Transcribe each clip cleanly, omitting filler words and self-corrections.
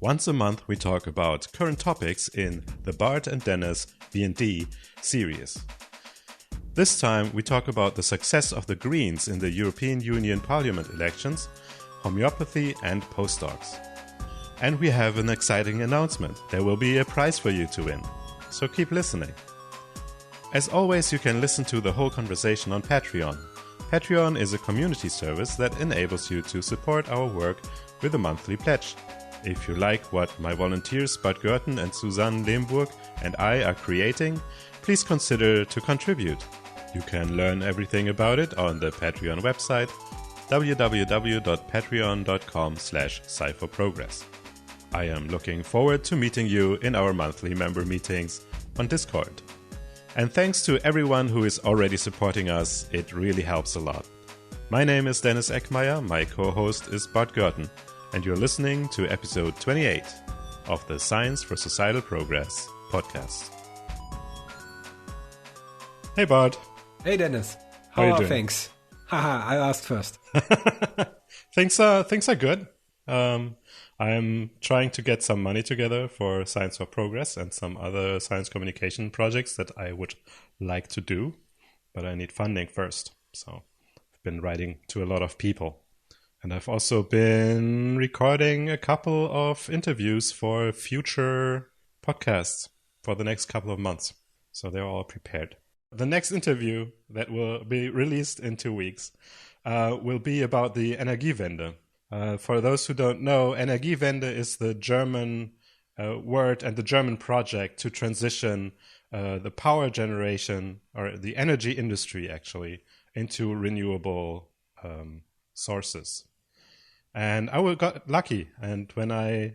Once a month we talk about current topics in the Bart and Dennis D&D series. This time we talk about the success of the Greens in the European Union Parliament elections, homeopathy and postdocs. And we have an exciting announcement. There will be a prize for you to win. So keep listening. As always, you can listen to the whole conversation on Patreon. Patreon is a community service that enables you to support our work with a monthly pledge. If you like what my volunteers Bart Görten and Susanne Lemburg and I are creating, please consider to contribute. You can learn everything about it on the Patreon website www.patreon.com/sci4progress. I am looking forward to meeting you in our monthly member meetings on Discord. And thanks to everyone who is already supporting us, it really helps a lot. My name is Dennis Eckmeyer, my co-host is Bart Görten, and you're listening to episode 28 of the Science for Societal Progress podcast. Hey Bart. Hey Dennis. How are things? Haha, I asked first. Things are good. I'm trying to get some money together for Science for Progress and some other science communication projects that I would like to do, but I need funding first. So I've been writing to a lot of people. And I've also been recording a couple of interviews for future podcasts for the next couple of months. So they're all prepared. The next interview that will be released in 2 weeks will be about the Energiewende. For those who don't know, Energiewende is the German word and the German project to transition the power generation or the energy industry actually into renewable sources. And I got lucky. And when I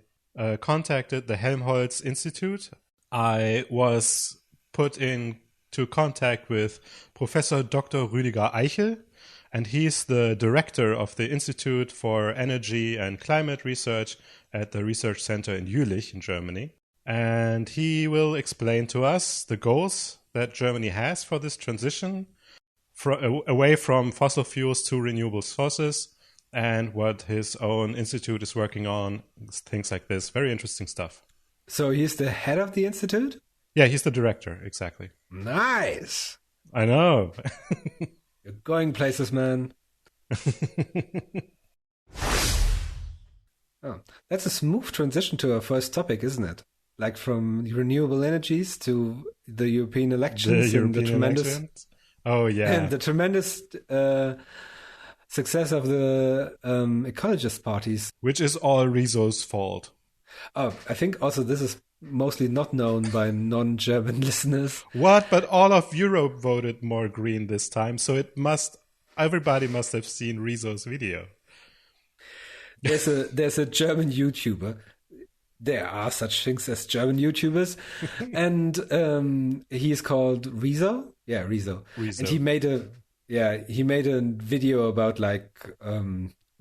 contacted the Helmholtz Institute, I was put into contact with Professor Dr. Rüdiger Eichel. And he's the director of the Institute for Energy and Climate Research at the Research Center in Jülich in Germany. And he will explain to us the goals that Germany has for this transition away from fossil fuels to renewable sources and what his own institute is working on, things like this. Very interesting stuff. So he's the head of the institute? Yeah, he's the director, exactly. Nice. I know. You're going places, man. Oh, that's a smooth transition to our first topic, isn't it? Like from renewable energies to the European elections and the tremendous success of the ecologist parties, which is all Rizzo's fault. Oh, I think also this is mostly not known by non-German listeners. What? But all of Europe voted more green this time, so everybody must have seen Rizzo's video. There's a German YouTuber. There are such things as German YouTubers, and he's called Rizzo. Yeah, Rizzo. And he made a video about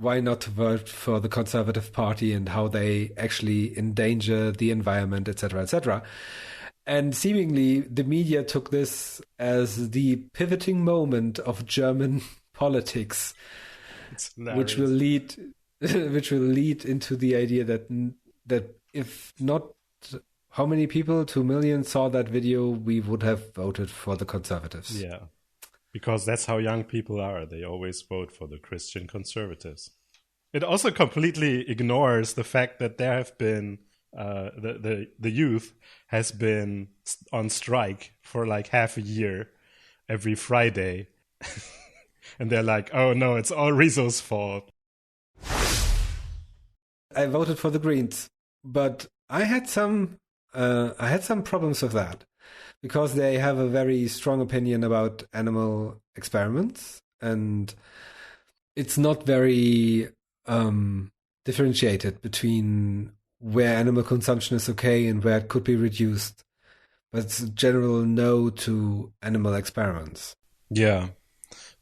why not vote for the Conservative Party and how they actually endanger the environment, etc., etc. And seemingly the media took this as the pivoting moment of German politics, which will lead into the idea that if not, how many people, 2 million, saw that video, we would have voted for the Conservatives. Yeah. Because that's how young people are. They always vote for the Christian conservatives. It also completely ignores the fact that there have been the youth has been on strike for like half a year every Friday. And they're like, oh no, it's all Rizzo's fault. I voted for the Greens, but I had some problems with that. Because they have a very strong opinion about animal experiments, and it's not very differentiated between where animal consumption is okay and where it could be reduced. But it's a general no to animal experiments. Yeah.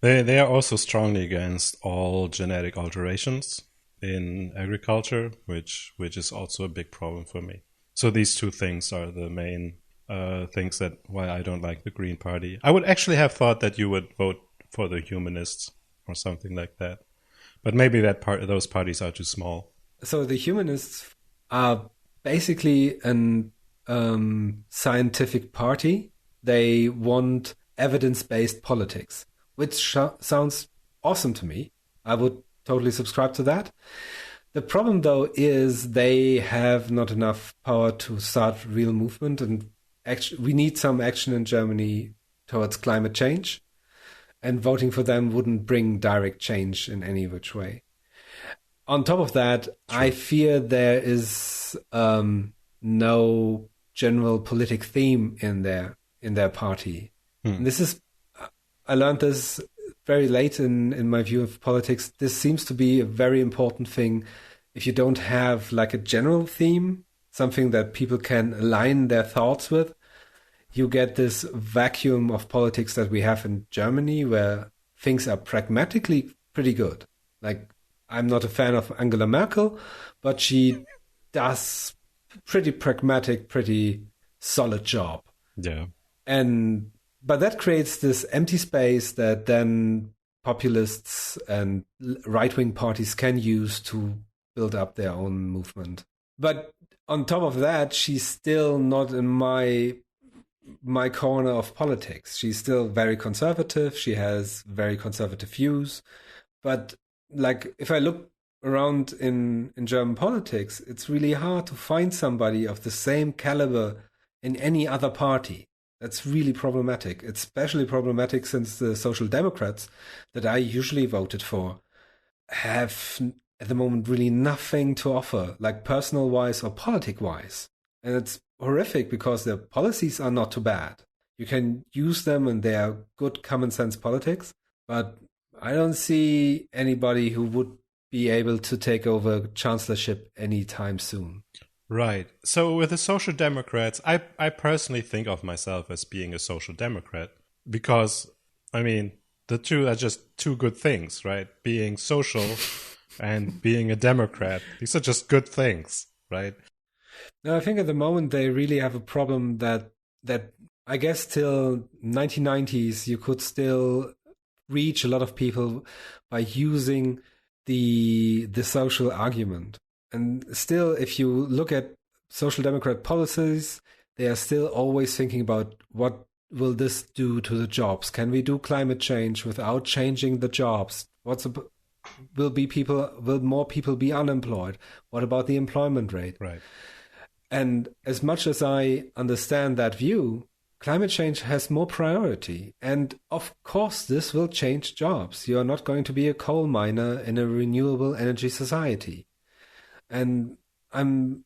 They are also strongly against all genetic alterations in agriculture, which is also a big problem for me. So these two things are the main things that why I don't like the Green Party. I would actually have thought that you would vote for the Humanists or something like that, but maybe those parties are too small. So the Humanists are basically an scientific party. They want evidence-based politics, which sounds awesome to me. I would totally subscribe to that. The problem, though, is they have not enough power to start real movement, and we need some action in Germany towards climate change, and voting for them wouldn't bring direct change in any which way. On top of that, sure. I fear there is no general politic theme in their party. And this is, I learned this very late in my view of politics. This seems to be a very important thing. If you don't have like a general theme, something that people can align their thoughts with, you get this vacuum of politics that we have in Germany, where things are pragmatically pretty good. Like, I'm not a fan of Angela Merkel, but she does pretty pragmatic, pretty solid job. Yeah. But that creates this empty space that then populists and right-wing parties can use to build up their own movement. But on top of that, she's still not in my corner of politics. She's still very conservative. She has very conservative views. But like, if I look around in German politics, it's really hard to find somebody of the same caliber in any other party. That's really problematic. It's especially problematic since the Social Democrats that I usually voted for have at the moment really nothing to offer, like personal-wise or politic-wise. And it's horrific because their policies are not too bad. You can use them and they are good common sense politics, but I don't see anybody who would be able to take over chancellorship anytime soon. Right. So with the Social Democrats, I personally think of myself as being a Social Democrat because, I mean, the two are just two good things, right? Being social and being a Democrat. These are just good things, right? No, I think at the moment they really have a problem that I guess till 1990s you could still reach a lot of people by using the social argument. And still, if you look at Social Democrat policies, they are still always thinking about what will this do to the jobs? Can we do climate change without changing the jobs? Will more people be unemployed? What about the employment rate? Right. And as much as I understand that view, climate change has more priority. And of course, this will change jobs. You are not going to be a coal miner in a renewable energy society. And I'm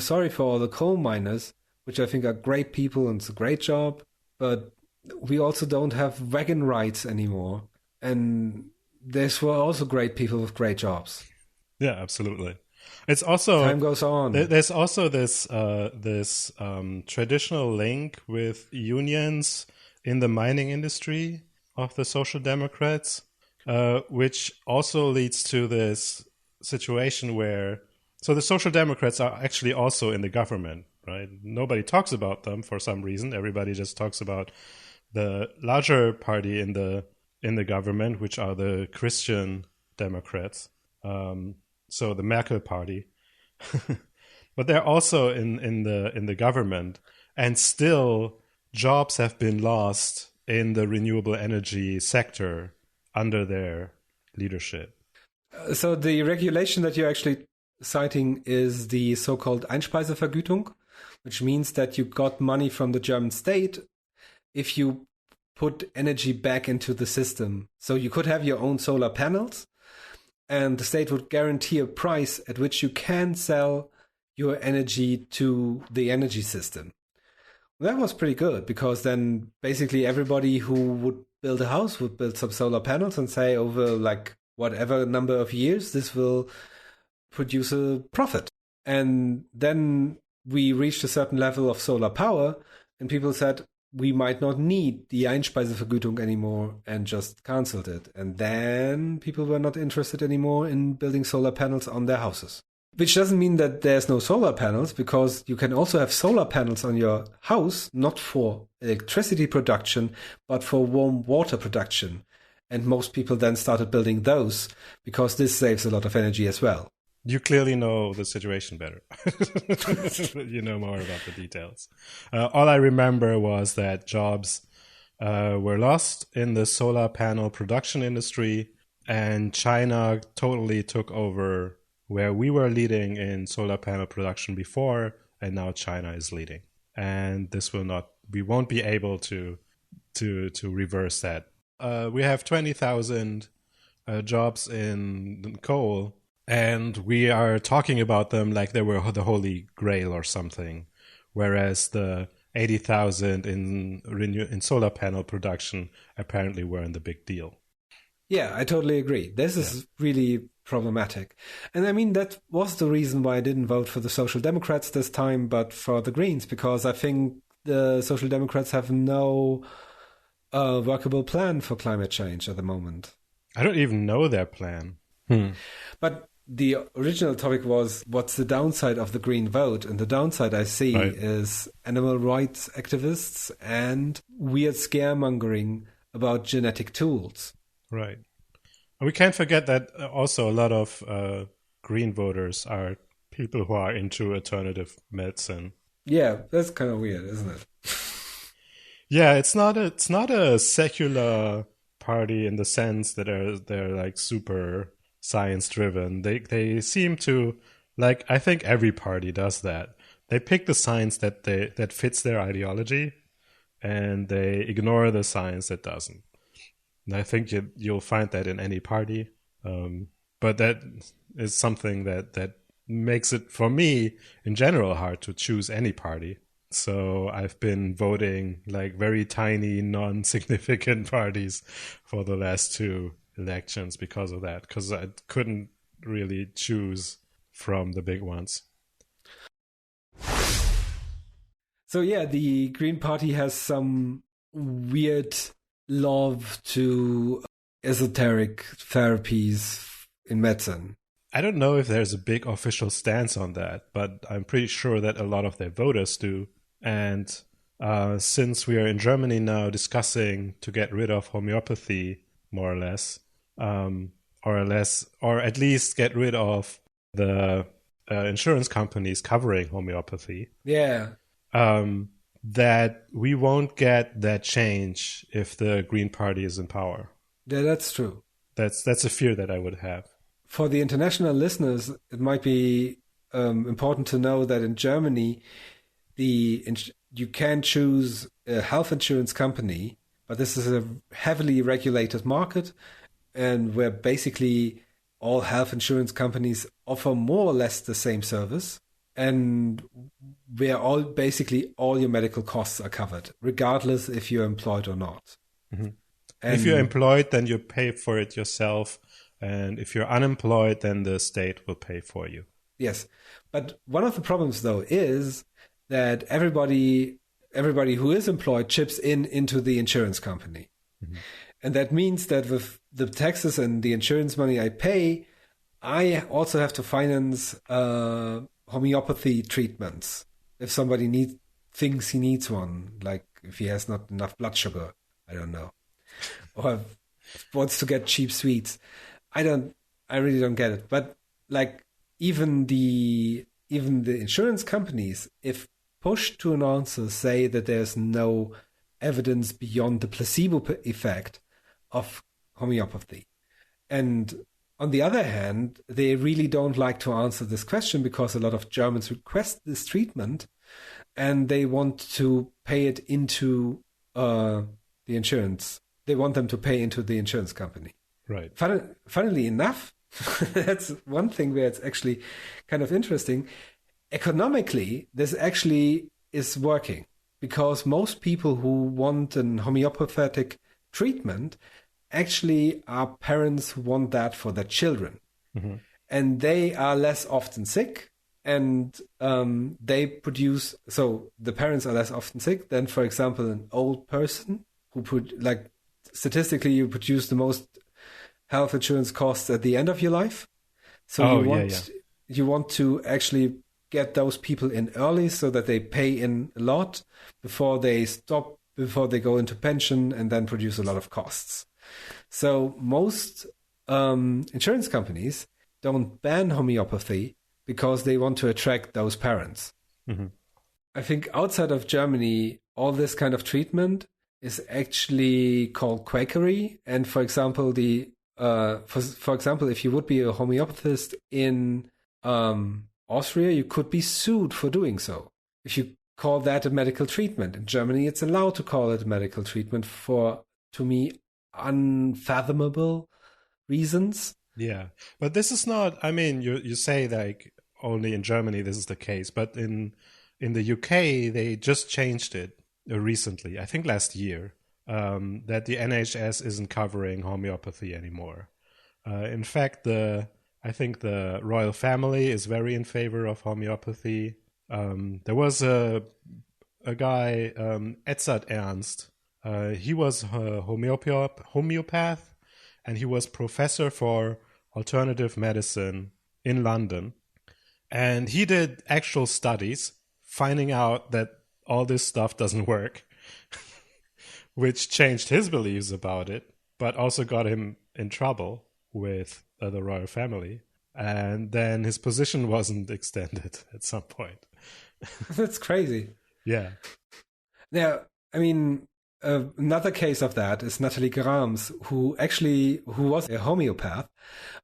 sorry for all the coal miners, which I think are great people and it's a great job, but we also don't have wagon rights anymore. And these were also great people with great jobs. Yeah, absolutely. It's also time goes on. There's also this traditional link with unions in the mining industry of the Social Democrats, which also leads to this situation where the Social Democrats are actually also in the government, right? Nobody talks about them for some reason. Everybody just talks about the larger party in the government, which are the Christian Democrats. So the Merkel party, but they're also in the government, and still jobs have been lost in the renewable energy sector under their leadership. So the regulation that you're actually citing is the so-called Einspeisevergütung, which means that you got money from the German state if you put energy back into the system. So you could have your own solar panels, and the state would guarantee a price at which you can sell your energy to the energy system. That was pretty good, because then basically everybody who would build a house would build some solar panels and say over like whatever number of years this will produce a profit. And then we reached a certain level of solar power and people said we might not need the Einspeisevergütung anymore and just cancelled it. And then people were not interested anymore in building solar panels on their houses. Which doesn't mean that there's no solar panels, because you can also have solar panels on your house, not for electricity production, but for warm water production. And most people then started building those because this saves a lot of energy as well. You clearly know the situation better. You know more about the details. All I remember was that jobs were lost in the solar panel production industry, and China totally took over where we were leading in solar panel production before, and now China is leading. And we won't be able to reverse that. We have 20,000 jobs in coal, and we are talking about them like they were the holy grail or something, whereas the 80,000 in solar panel production apparently weren't the big deal. Yeah, I totally agree. This is really problematic. And I mean, that was the reason why I didn't vote for the Social Democrats this time, but for the Greens, because I think the Social Democrats have no workable plan for climate change at the moment. I don't even know their plan. But the original topic was, what's the downside of the Green vote? And the downside I see is animal rights activists and weird scaremongering about genetic tools. Right. And we can't forget that also a lot of Green voters are people who are into alternative medicine. Yeah, that's kind of weird, isn't it? Yeah, it's not a secular party in the sense that they're like super science driven. They seem to, like, I think every party does that. They pick the science that fits their ideology, and they ignore the science that doesn't. And I think you'll find that in any party. But that is something that makes it, for me, in general, hard to choose any party. So I've been voting like very tiny, non-significant parties for the last two elections because of that, because I couldn't really choose from the big ones. So yeah, the Green Party has some weird love to esoteric therapies in medicine. I don't know if there's a big official stance on that, but I'm pretty sure that a lot of their voters do. And since we are in Germany now discussing to get rid of homeopathy, more or less, or at least get rid of the insurance companies covering homeopathy. Yeah. That we won't get that change if the Green Party is in power. Yeah, that's true. That's a fear that I would have. For the international listeners, it might be important to know that in Germany, you can choose a health insurance company, but this is a heavily regulated market, and where basically all health insurance companies offer more or less the same service, and where all your medical costs are covered, regardless if you're employed or not. Mm-hmm. And if you're employed, then you pay for it yourself. And if you're unemployed, then the state will pay for you. Yes. But one of the problems, though, is that everybody who is employed chips into the insurance company. Mm-hmm. And that means that with the taxes and the insurance money I pay, I also have to finance homeopathy treatments. If somebody thinks he needs one, like if he has not enough blood sugar, I don't know, or wants to get cheap sweets. I really don't get it. But like even the insurance companies, if pushed to an answer, say that there's no evidence beyond the placebo effect of homeopathy. And on the other hand, they really don't like to answer this question because a lot of Germans request this treatment and they want to pay it into the insurance. They want them to pay into the insurance company. Right. Funnily enough, that's one thing where it's actually kind of interesting. Economically, this actually is working because most people who want an homeopathic treatment actually are parents who want that for their children. Mm-hmm. And they are less often sick and they produce, so the parents are less often sick than, for example, an old person who statistically you produce the most health insurance costs at the end of your life. So you want to actually get those people in early so that they pay in a lot before they go into pension and then produce a lot of costs. So most insurance companies don't ban homeopathy because they want to attract those parents. Mm-hmm. I think outside of Germany, all this kind of treatment is actually called quackery. And for example, for example, if you would be a homeopathist in Austria, you could be sued for doing so. If you call that a medical treatment. In Germany, it's allowed to call it a medical treatment for, to me, unfathomable reasons. Yeah, but this is not, I mean, you say like only in Germany this is the case, but in the UK, they just changed it recently, I think last year, that the NHS isn't covering homeopathy anymore. In fact, I think the royal family is very in favor of homeopathy. There was a guy, Edzard Ernst. He was a homeopath, and he was professor for alternative medicine in London. And he did actual studies finding out that all this stuff doesn't work, which changed his beliefs about it, but also got him in trouble with the royal family. And then his position wasn't extended at some point. That's crazy. Yeah. Yeah, I mean, another case of that is Natalie Grams, who was a homeopath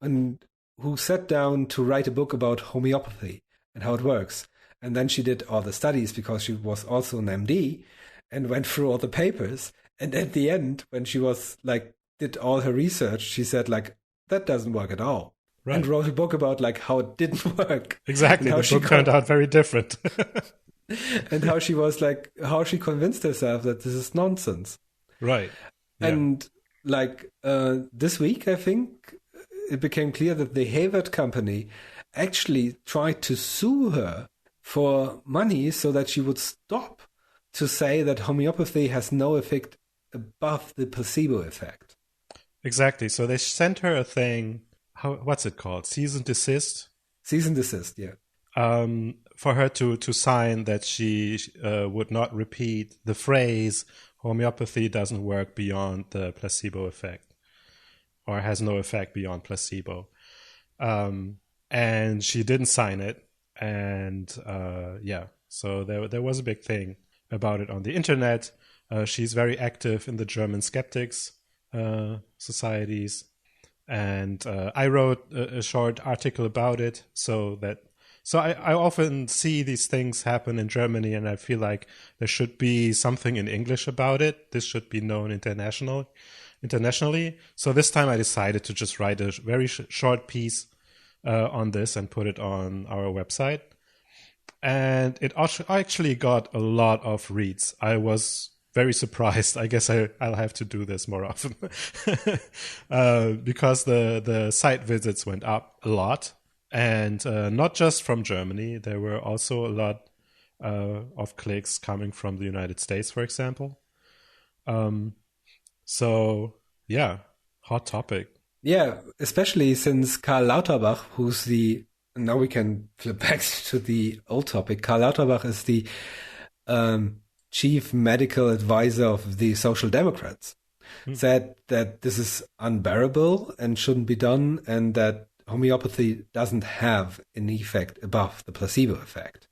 and who sat down to write a book about homeopathy and how it works. And then she did all the studies because she was also an MD and went through all the papers. And at the end, when she was like, did all her research, she said like, that doesn't work at all. Right. And wrote a book about like how it didn't work. Exactly. The book turned out very different. And how she convinced herself that this is nonsense. Right. Yeah. And like this week, I think it became clear that the Hayward company actually tried to sue her for money so that she would stop to say that homeopathy has no effect above the placebo effect. Exactly. So they sent her a thing. What's it called? Cease and desist? Cease and desist, yeah. For her to sign that she would not repeat the phrase homeopathy doesn't work beyond the placebo effect or has no effect beyond placebo. And she didn't sign it. And so there was a big thing about it on the internet. She's very active in the German skeptics societies. And I wrote a short article about it so I often see these things happen in Germany, and I feel like there should be something in English about it. This should be known internationally. So this time I decided to just write a very short piece on this and put it on our website. And it actually got a lot of reads. I was very surprised. I guess I'll have to do this more often because the site visits went up a lot. And not just from Germany, there were also a lot of clicks coming from the United States, for example. So, yeah, hot topic. Yeah, especially since Karl Lauterbach, now we can flip back to the old topic. Karl Lauterbach is the chief medical advisor of the Social Democrats, said that this is unbearable and shouldn't be done, and that homeopathy doesn't have an effect above the placebo effect.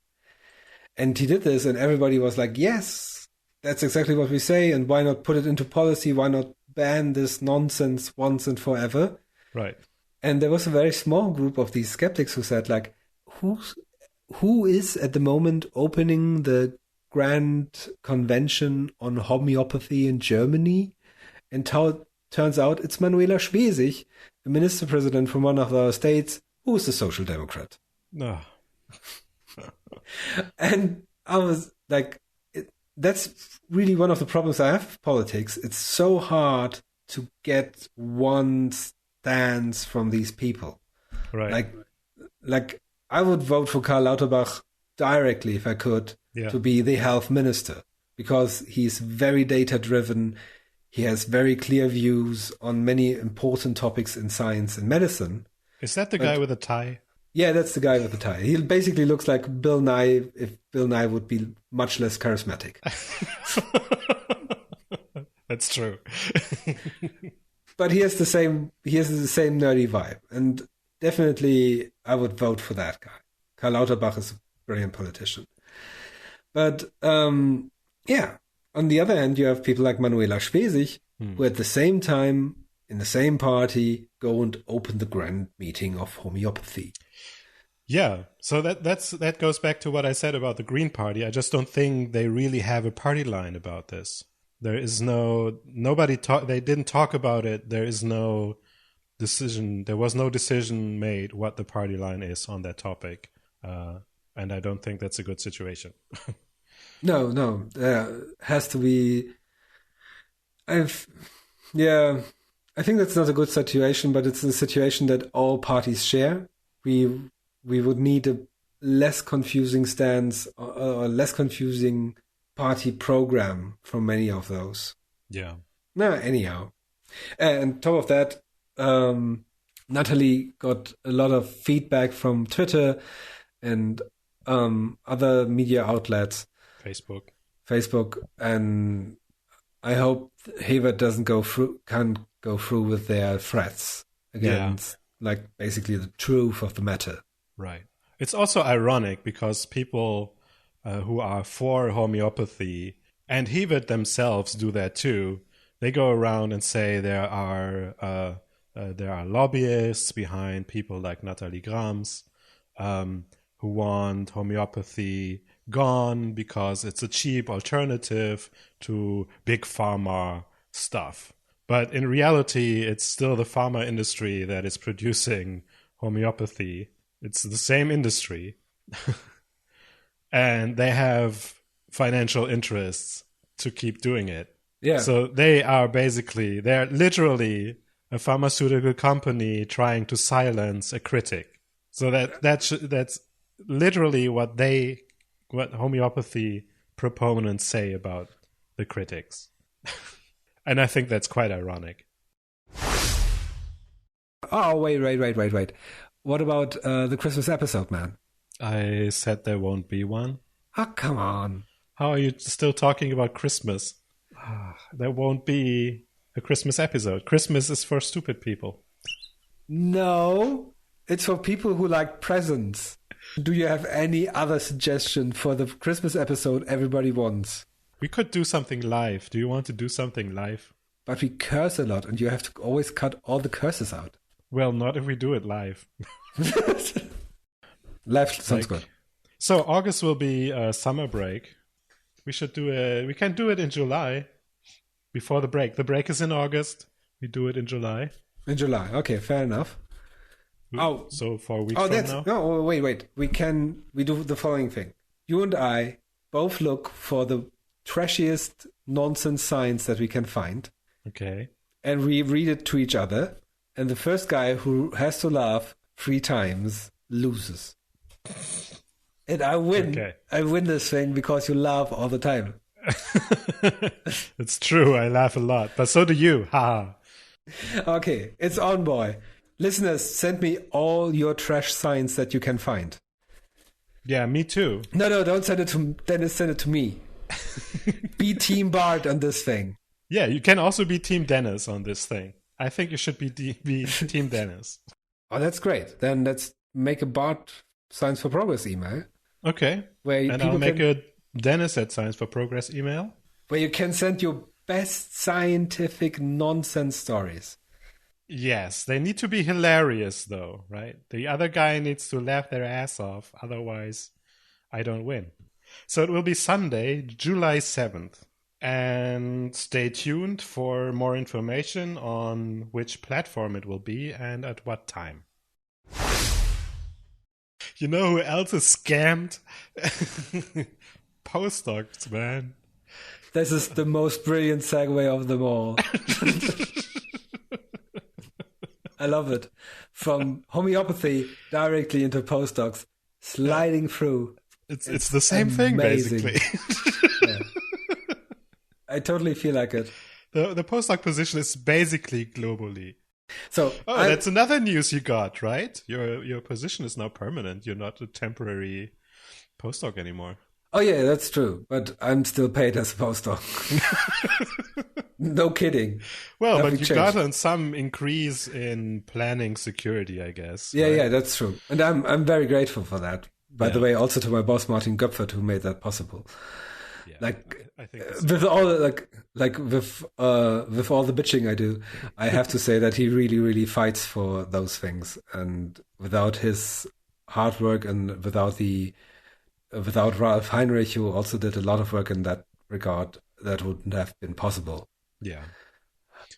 And he did this, and everybody was like, yes, that's exactly what we say, and why not put it into policy? Why not ban this nonsense once and forever? Right. And there was a very small group of these skeptics who said, like, who is at the moment opening the Grand Convention on Homeopathy in Germany? And turns out it's Manuela Schwesig, the minister president from one of our states, who is a social democrat. No. And I was like, that's really one of the problems I have with politics. It's so hard to get one stance from these people. Right. Like I would vote for Karl Lauterbach directly if I could to be the health minister, because he's very data driven. He has very clear views on many important topics in science and medicine. Is that the guy with a tie? Yeah, that's the guy with the tie. He basically looks like Bill Nye if Bill Nye would be much less charismatic. That's true. But he has the same nerdy vibe. And definitely I would vote for that guy. Karl Lauterbach is a brilliant politician. But yeah, on the other hand, you have people like Manuela Schwesig, who at the same time, in the same party, go and open the grand meeting of homeopathy. Yeah, so that goes back to what I said about the Green Party. I just don't think they really have a party line about this. There is they didn't talk about it. There is no decision. There was no decision made what the party line is on that topic. And I don't think that's a good situation. No, there has to be. I think that's not a good situation, but it's a situation that all parties share. We would need a less confusing stance or less confusing party program from many of those. Yeah. No, anyhow. And on top of that, Natalie got a lot of feedback from Twitter and other media outlets. Facebook, and I hope Hewert can't go through with their threats against, like, basically the truth of the matter. Right. It's also ironic because people who are for homeopathy, and Hewert themselves do that too, they go around and say there are lobbyists behind people like Nathalie Grams who want homeopathy gone because it's a cheap alternative to big pharma stuff. But in reality, it's still the pharma industry that is producing homeopathy. It's the same industry. And they have financial interests to keep doing it. Yeah. So they're literally a pharmaceutical company trying to silence a critic. So that's literally what homeopathy proponents say about the critics. And I think that's quite ironic. Oh, wait. What about the Christmas episode, man? I said there won't be one. Oh, come on. How are you still talking about Christmas? There won't be a Christmas episode. Christmas is for stupid people. No, it's for people who like presents. Do you have any other suggestion for the Christmas episode everybody wants? We could do something live. Do you want to do something live? But we curse a lot and you have to always cut all the curses out. Well, not if we do it live. Live sounds good. So August will be a summer break. We can do it in July before the break. The break is in August. We do it in July. In July. Okay, fair enough. Oh, so 4 weeks from now? No, wait. We do the following thing. You and I both look for the trashiest nonsense science that we can find. Okay. And we read it to each other. And the first guy who has to laugh 3 times loses. And I win. Okay. I win this thing because you laugh all the time. It's true. I laugh a lot. But so do you. Ha. Okay. It's on, boy. Listeners, send me all your trash science that you can find. Yeah, me too. No, don't send it to Dennis. Send it to me. Be Team Bart on this thing. Yeah, you can also be Team Dennis on this thing. I think you should be Team Dennis. Oh, that's great. Then let's make a Bart Science for Progress email. Okay. And I'll make a Dennis at Science for Progress email. Where you can send your best scientific nonsense stories. Yes, they need to be hilarious though, right? The other guy needs to laugh their ass off. Otherwise, I don't win. So it will be Sunday, July 7th. And stay tuned for more information on which platform it will be and at what time. You know who else is scammed? Postdocs, man. This is the most brilliant segue of them all. I love it. From homeopathy directly into postdocs, sliding through. It's the same amazing thing, basically. Yeah. I totally feel like it. The postdoc position is basically globally. So that's another news you got, right? Your position is now permanent. You're not a temporary postdoc anymore. Oh yeah, that's true. But I'm still paid as a postdoc. No kidding. Well, Nothing but you got changed. on some increase in planning security, I guess, Yeah, right? yeah, that's true. And I'm very grateful for that. By the Yeah, way, also to my boss Martin Göpfert who made that possible. yeah. Like I think the same with for all me. with all the bitching I do, I have to say that he really, really fights for those things. And without his hard work and without Ralph Heinrich, who also did a lot of work in that regard, that wouldn't have been possible. Yeah.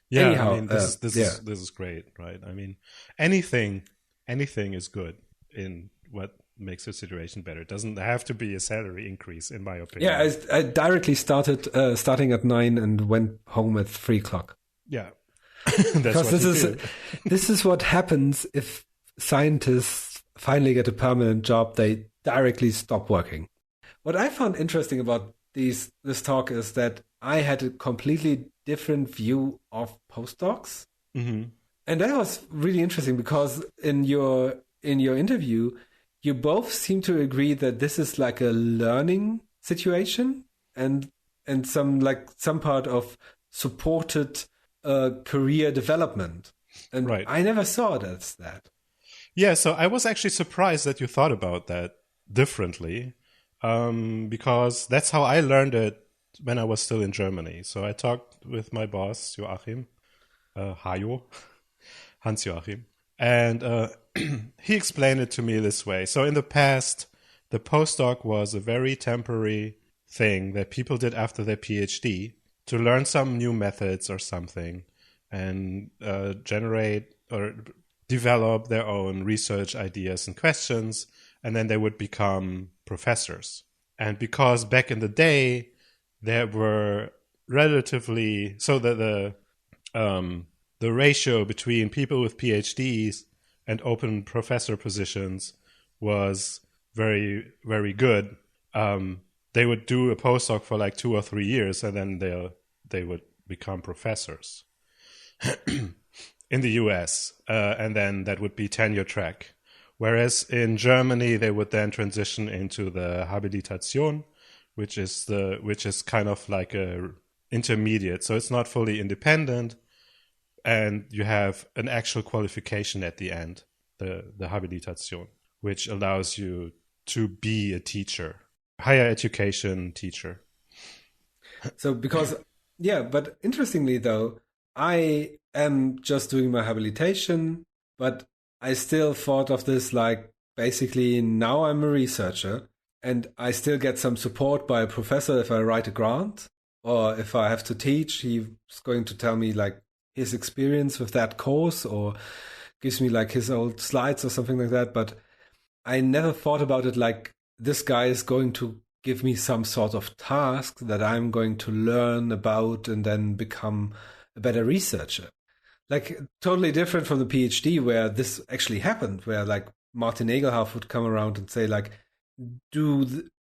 Yeah, I Anyhow, mean, this is this yeah, is this is great, right? I mean, anything anything is good in what makes the situation better. It doesn't have to be a salary increase, in my yeah. opinion. I directly starting at 9 and went home at 3 o'clock Yeah, that's because what you do. this is what happens if scientists finally get a permanent job. They directly stop working. What I found interesting about this talk is that I had a completely different view of postdocs. Hmm. And that was really interesting because in your interview, you both seem to agree that this is like a learning situation and some part of supported career development. And Right. I never saw it as that. Yeah, so I was actually surprised that you thought about that differently, because that's how I learned it when I was still in Germany. So I talked with my boss, Joachim, Hajo, Hans Joachim, and he explained it to me this way. So in the past, the postdoc was a very temporary thing that people did after their PhD to learn some new methods or something and generate or develop their own research ideas and questions, and then they would become professors. And because back in the day, there were relatively so that the ratio between people with PhDs and open professor positions was very, very good. They would do a postdoc for like 2 or 3 years, and then they would become professors in the US, and then that would be tenure track. Whereas in Germany, they would then transition into the Habilitation, which is kind of like a intermediate. So it's not fully independent, and you have an actual qualification at the end, the Habilitation, which allows you to be a teacher, higher education teacher. So because yeah, but interestingly though, I am just doing my habilitation, but I still thought of this like basically now I'm a researcher and I still get some support by a professor if I write a grant or if I have to teach, he's going to tell me like his experience with that course or gives me like his old slides or something like that. But I never thought about it like this guy is going to give me some sort of task that I'm going to learn about and then become a better researcher. Like totally different from the PhD where this actually happened, where like Martin Egelhoff would come around and say like,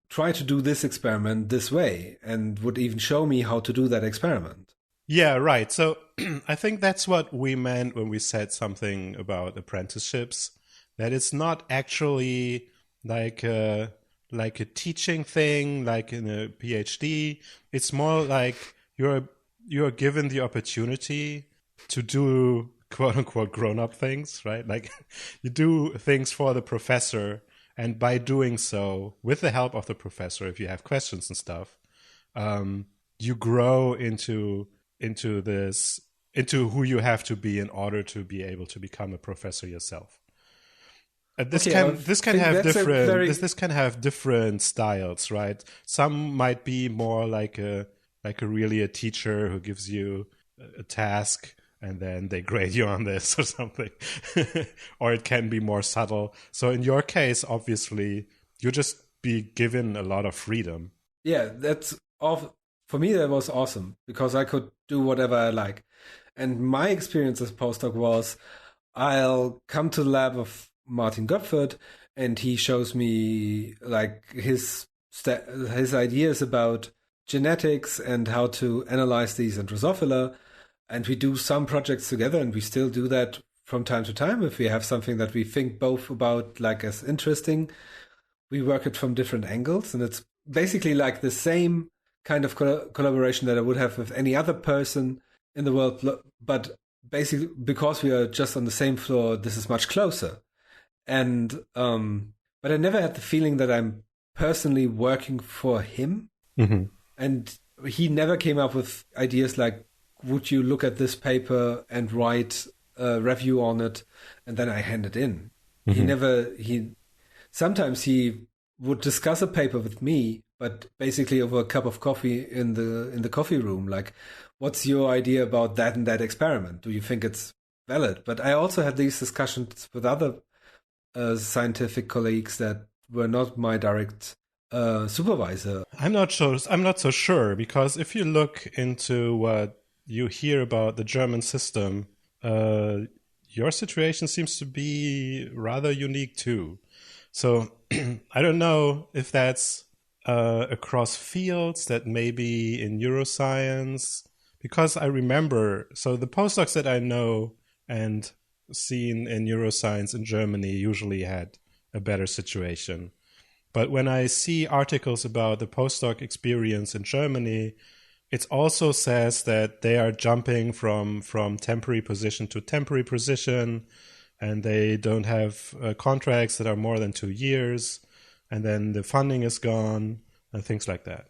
try to do this experiment this way and would even show me how to do that experiment. Yeah, right. So I think that's what we meant when we said something about apprenticeships, that it's not actually like a teaching thing like in a PhD. It's more like you're given the opportunity to do quote unquote grown up things, right? Like you do things for the professor, and by doing so, with the help of the professor, if you have questions and stuff, you grow into who you have to be in order to be able to become a professor yourself. Okay, I This can think have that's a different very this can have different styles, right? Some might be more like a really a teacher who gives you a task and then they grade you on this or something. Or it can be more subtle. So in your case, obviously, you just be given a lot of freedom. yeah, that's all for me. That was awesome because I could do whatever I like. And my experience as a postdoc was I'll come to the lab of Martin Gottfried and he shows me like his ideas about genetics and how to analyze these in Drosophila. And we do some projects together and we still do that from time to time if we have something that we think both about like as interesting. We work it from different angles and it's basically like the same kind of collaboration that I would have with any other person in the world, but basically because we are just on the same floor, this is much closer. And but I never had the feeling that I'm personally working for him. Mm-hmm. And he never came up with ideas like, would you look at this paper and write a review on it, and then I hand it in. Mm-hmm. Sometimes he would discuss a paper with me, but basically over a cup of coffee in the coffee room, like, what's your idea about that and that experiment? Do you think it's valid? But I also had these discussions with other scientific colleagues that were not my direct supervisor. I'm not sure. I'm not so sure, because if you look into what you hear about the German system, your situation seems to be rather unique too. So I don't know if that's across fields, that maybe in neuroscience, because I remember, so the postdocs that I know and seen in neuroscience in Germany usually had a better situation. But when I see articles about the postdoc experience in Germany, it also says that they are jumping from temporary position to temporary position, and they don't have contracts that are more than 2 years, and then the funding is gone, and things like that.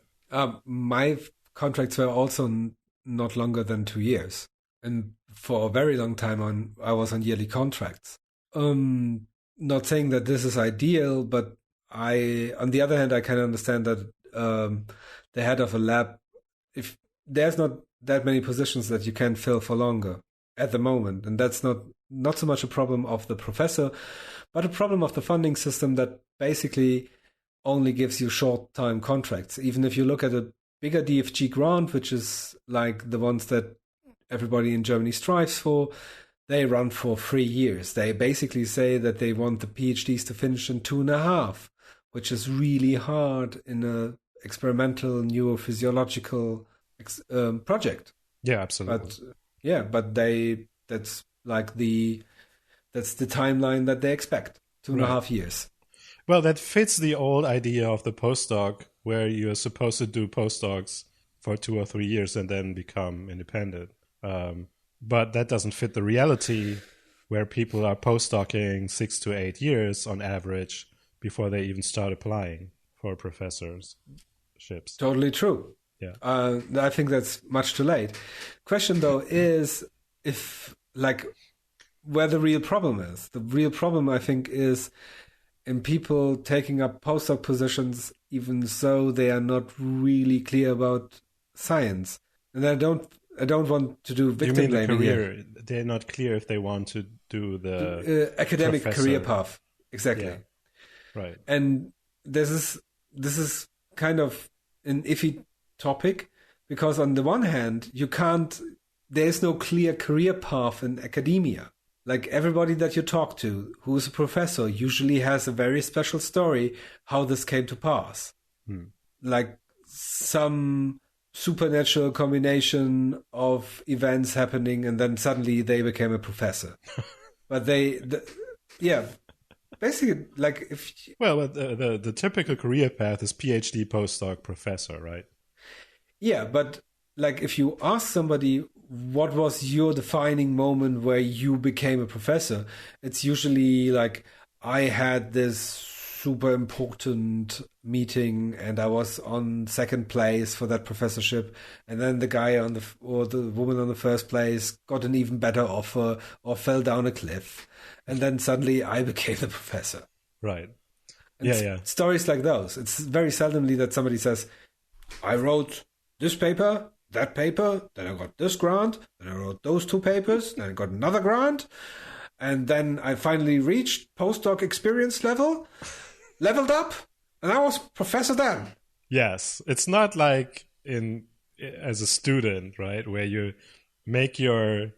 My contracts were also not longer than 2 years. And for a very long time I was on yearly contracts. Not saying that this is ideal, but on the other hand, I can understand that the head of a lab, if there's not that many positions that you can fill for longer at the moment, and that's not so much a problem of the professor, but a problem of the funding system that basically only gives you short-time contracts. Even if you look at a bigger DFG grant, which is like the ones that everybody in Germany strives for, they run for 3 years. They basically say that they want the PhDs to finish in 2.5, which is really hard in a experimental neurophysiological project. Yeah, absolutely. But that's the timeline that they expect, 2.5 years. Well, that fits the old idea of the postdoc, where you're supposed to do postdocs for 2 or 3 years and then become independent. But that doesn't fit the reality, where people are postdocing 6 to 8 years on average before they even start applying for professorships. Totally true. Yeah. I think that's much too late. Question though is where the real problem is. The real problem, I think, is in people taking up postdoc positions, even though they are not really clear about science. And I don't want to do victim blaming here. They're not clear if they want to do the academic career path. Exactly. Yeah. Right. And this is kind of an iffy topic, because on the one hand, there's no clear career path in academia. Like, everybody that you talk to who is a professor usually has a very special story how this came to pass. Like some supernatural combination of events happening, and then suddenly they became a professor. But basically, like, but the typical career path is PhD, postdoc, professor, right? Yeah, but like, if you ask somebody what was your defining moment where you became a professor, it's usually like, I had this super important meeting and I was on second place for that professorship, and then the guy or the woman on the first place got an even better offer or fell down a cliff, and then suddenly I became the professor. Right. And stories like those. It's very seldomly that somebody says, I wrote this paper, that paper, then I got this grant, then I wrote those 2 papers, then I got another grant, and then I finally reached postdoc experience leveled up, and I was professor then. Yes, it's not like as a student, right, where you go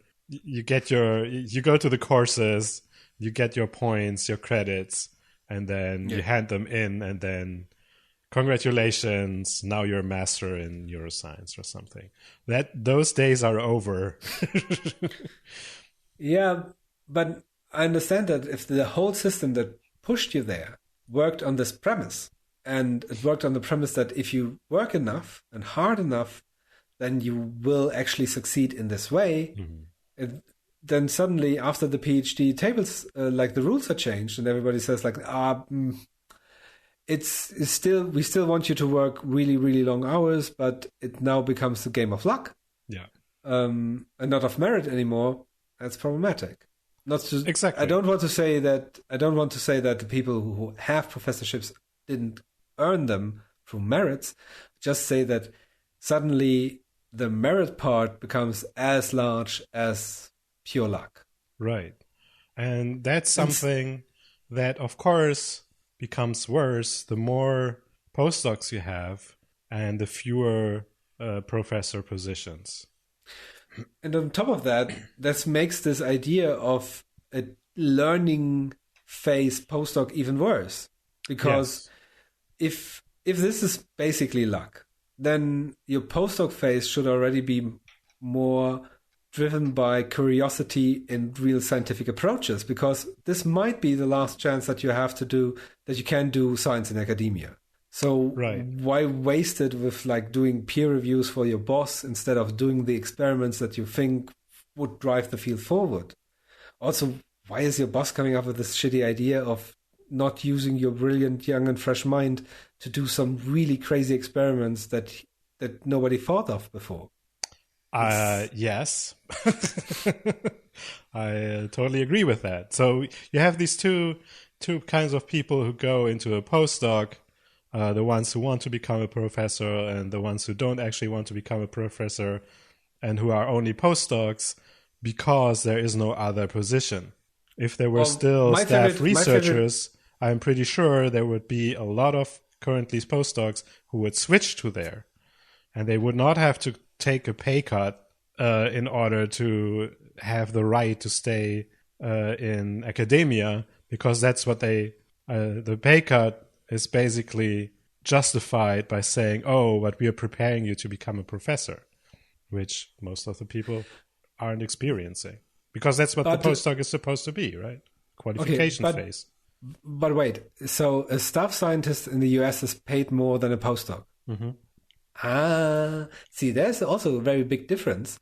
to the courses, you get your points, your credits, and then you hand them in, and then congratulations, now you're a master in neuroscience or something. Those days are over. Yeah, but I understand that if the whole system that pushed you there worked on this premise, And it worked on the premise that if you work enough and hard enough, then you will actually succeed in this way. And then suddenly, after the PhD tables, like the rules are changed, and everybody says like, it's still, we still want you to work really, really long hours, but it now becomes a game of luck. Yeah. And not of merit anymore. That's problematic. Not to, exactly. I don't want to say that the people who have professorships didn't earn them through merits. Just say that suddenly the merit part becomes as large as pure luck. Right. And that's something that, of course, becomes worse the more postdocs you have and the fewer professor positions. And on top of that, this makes this idea of a learning phase postdoc even worse. Because if this is basically luck, then your postdoc phase should already be more driven by curiosity in real scientific approaches, because this might be the last chance that you can do science in academia. So why waste it with like doing peer reviews for your boss instead of doing the experiments that you think would drive the field forward? Also, why is your boss coming up with this shitty idea of not using your brilliant young and fresh mind to do some really crazy experiments that nobody thought of before? Yes. I totally agree with that. So you have these two kinds of people who go into a postdoc, the ones who want to become a professor and the ones who don't actually want to become a professor and who are only postdocs because there is no other position. If there were still staff researchers, I'm pretty sure there would be a lot of currently postdocs who would switch to there. And they would not have to take a pay cut in order to have the right to stay in academia, because that's what the pay cut is basically justified by saying, oh, but we are preparing you to become a professor, which most of the people aren't experiencing. Because that's what the postdoc is supposed to be, right? Qualification phase. But wait, so a staff scientist in the US is paid more than a postdoc? See, there's also a very big difference.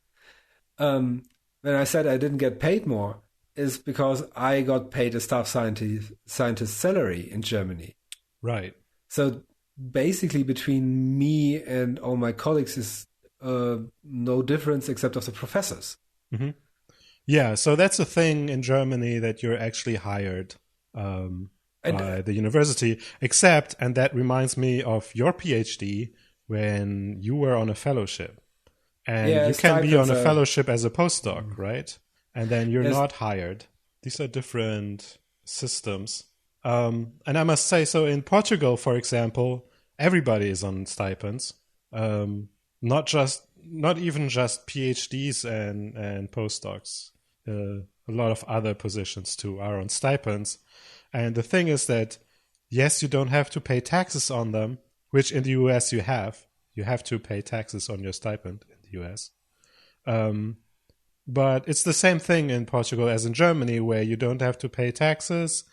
When I said I didn't get paid more, is because I got paid a staff scientist salary in Germany. Right. So basically between me and all my colleagues is no difference except of the professors. Yeah, so that's a thing in Germany, that you're actually hired by the university, except, and that reminds me of your PhD, when you were on a fellowship. And you can be on a fellowship as a postdoc, right? And then you're not hired. These are different systems. And I must say, so in Portugal, for example, everybody is on stipends. Not even just PhDs and postdocs. A lot of other positions too are on stipends. And the thing is that, yes, you don't have to pay taxes on them, which in the US you have. You have to pay taxes on your stipend in the US. But it's the same thing in Portugal as in Germany, where you don't have to pay taxes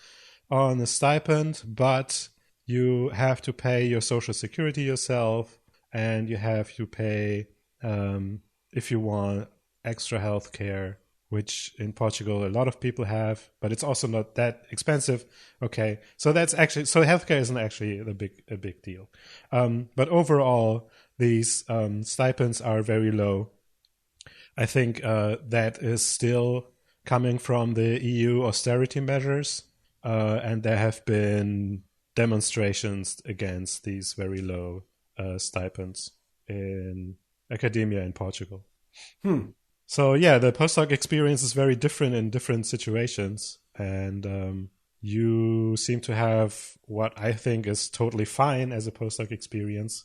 on a stipend, but you have to pay your social security yourself, and you have to pay, if you want, extra health care, which in Portugal a lot of people have, but it's also not that expensive. Okay, so healthcare isn't actually a big deal. But overall, these stipends are very low. I think that is still coming from the EU austerity measures, and there have been demonstrations against these very low stipends in academia in Portugal. So yeah, the postdoc experience is very different in different situations, and you seem to have what I think is totally fine as a postdoc experience.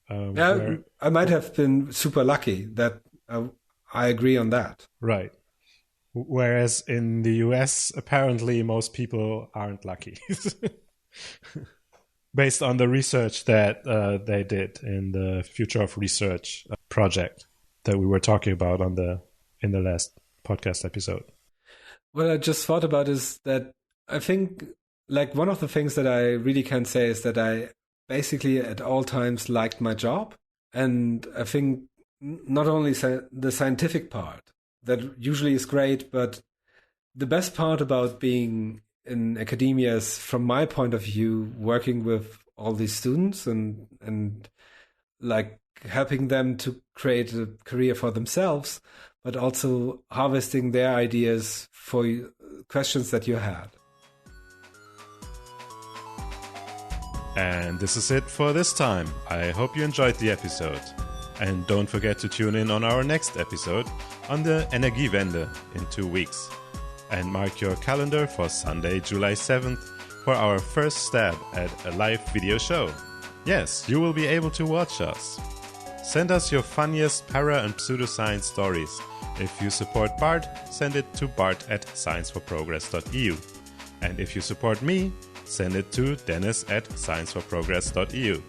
I might have been super lucky that I agree on that. Right. Whereas in the US, apparently most people aren't lucky. Based on the research that they did in the Future of Research project that we were talking about in the last podcast episode. What I just thought about is that I think, like, one of the things that I really can say is that I basically at all times liked my job. And I think not only the scientific part, that usually is great, but the best part about being in academia is, from my point of view, working with all these students and like helping them to create a career for themselves, but also harvesting their ideas for questions that you had. And this is it for this time. I hope you enjoyed the episode. And don't forget to tune in on our next episode on the Energiewende in 2 weeks. And mark your calendar for Sunday, July 7th for our first stab at a live video show. Yes, you will be able to watch us. Send us your funniest para and pseudoscience stories. If you support Bart, send it to bart@scienceforprogress.eu. And if you support me, send it to dennis@scienceforprogress.eu.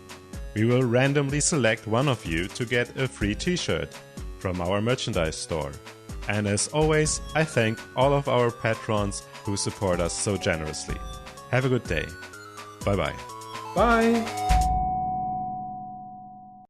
We will randomly select one of you to get a free t-shirt from our merchandise store. And as always, I thank all of our patrons who support us so generously. Have a good day. Bye-bye. Bye.